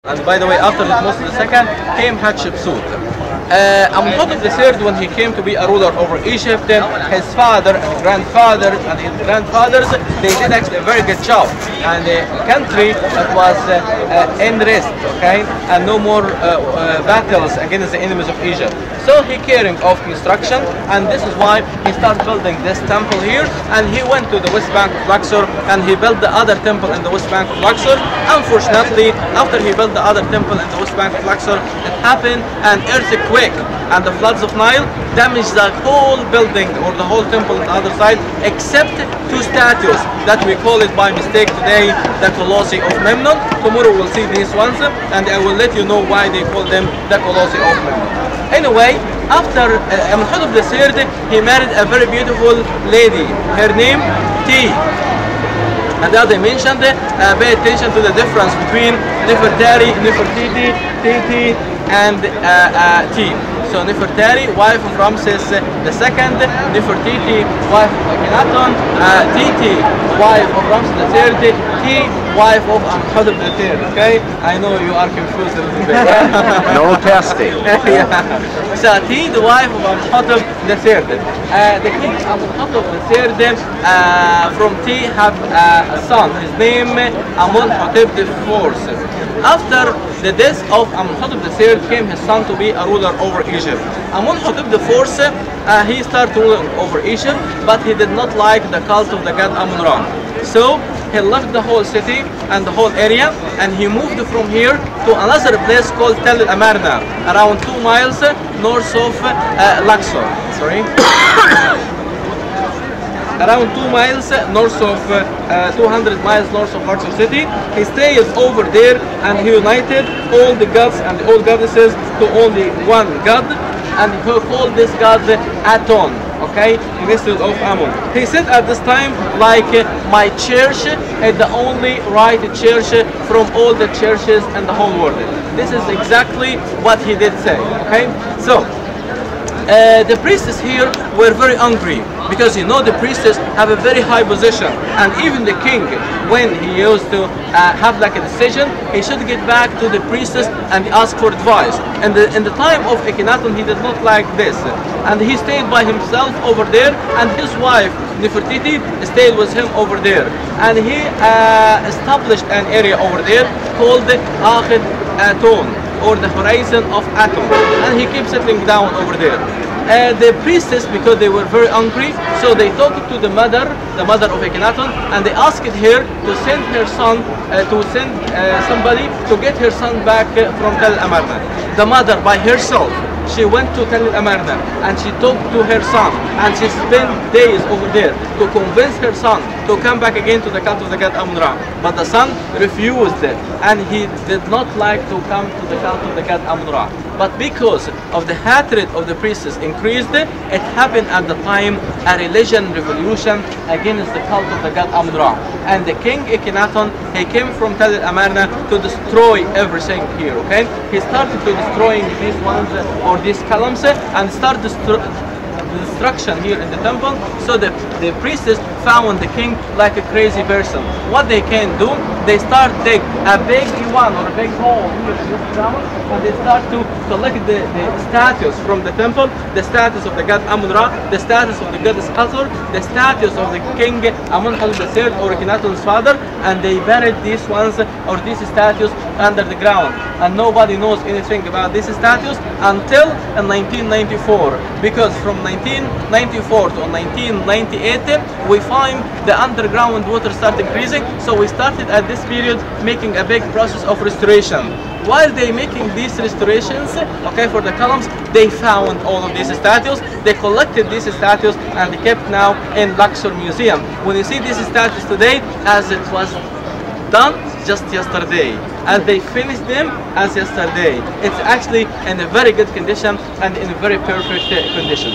And by the way, after Thutmose II came Hatshepsut. Amenhotep III, when he came to be a ruler over Egypt, his father and grandfathers and his grandfathers, they did actually a very good job. And the country was in rest, okay, and no more battles against the enemies of Egypt. So he caring of construction, and this is why he started building this temple here. And he went to the west bank of Luxor, and he built the other temple in the west bank of Luxor. Unfortunately, after he built the other temple in the west bank of Luxor, it happened an earthquake, and the floods of Nile damaged the whole building or the whole temple on the other side, except two statues that we call it by mistake today the Colossi of Memnon. Tomorrow we'll see these ones, and I will let you know why they call them the Colossi of Memnon. Anyway, after Amenhotep III, he married a very beautiful lady. Her name T. And as I mentioned, pay attention to the difference between Nefertari, Nefertiti, Titi, and T. So Nefertari, wife of Ramses II, Nefertiti, wife of Akhenaton, Titi, wife of Ramses III, T, wife of Amenhotep III. Okay, I know you are confused a little bit. No testing. Yeah. So T, the wife of Amenhotep III. The king Amenhotep III from T have a son. His name Amenhotep IV. After the death of Amenhotep III came his son to be a ruler over Egypt. Amenhotep IV, he started ruling over Egypt, but he did not like the cult of the god Amun-Ra. So he left the whole city and the whole area, and he moved from here to another place called Tel Amarna, around 2 miles north of Luxor. Sorry. Around 2 miles north of 200 miles north of Luxor city. He stayed over there, and he united all the gods and all goddesses to only one god, and he called this god Aton, okay, instead of Amun. He said at this time, like, my church is the only right church from all the churches in the whole world. This is exactly what he did say, okay. So the priests here were very angry, because you know the priests have a very high position, and even the king, when he used to have like a decision, he should get back to the priests and ask for advice. And in the time of Akhenaton, he did not like this, and he stayed by himself over there, and his wife Nefertiti stayed with him over there, and he established an area over there called Akhed Aton, or the horizon of Aton, and he keeps settling down over there. The priestess, because they were very angry, so they talked to the mother of Akhenaton, and they asked her to send her son, somebody to get her son back from Tel Amarna. The mother by herself, she went to Tel Amarna, and she talked to her son, and she spent days over there to convince her son to come back again to the cult of the god Amun-Ra. But the son refused, and he did not like to come to the cult of the god Amun-Ra. But because of the hatred of the priests increased, it happened at the time a religion revolution against the cult of the god Amun-Ra. And the king Akhenaton, he came from Tel Amarna to destroy everything here, okay? He started to destroying these ones, or these columns, and started destruction here in the temple. So the priests found the king like a crazy person. What they can do, they start take a big one or a big hole here in this ground, and they start to collect the statues from the temple, the statues of the god Amun-Ra, the statues of the goddess Hathor, the statues of the king Amenhotep III, or Akhenaton's father, and they buried these ones or these statues under the ground. And nobody knows anything about these statues until 1994, because from 1994 to 1998 we find the underground water start increasing, so we started at this period making a big process of restoration. While they making these restorations, okay, for the columns, they found all of these statues. They collected these statues and they kept now in Luxor Museum. When you see these statues today, as it was done just yesterday, and they finished them as yesterday. It's actually in a very good condition and in a very perfect condition.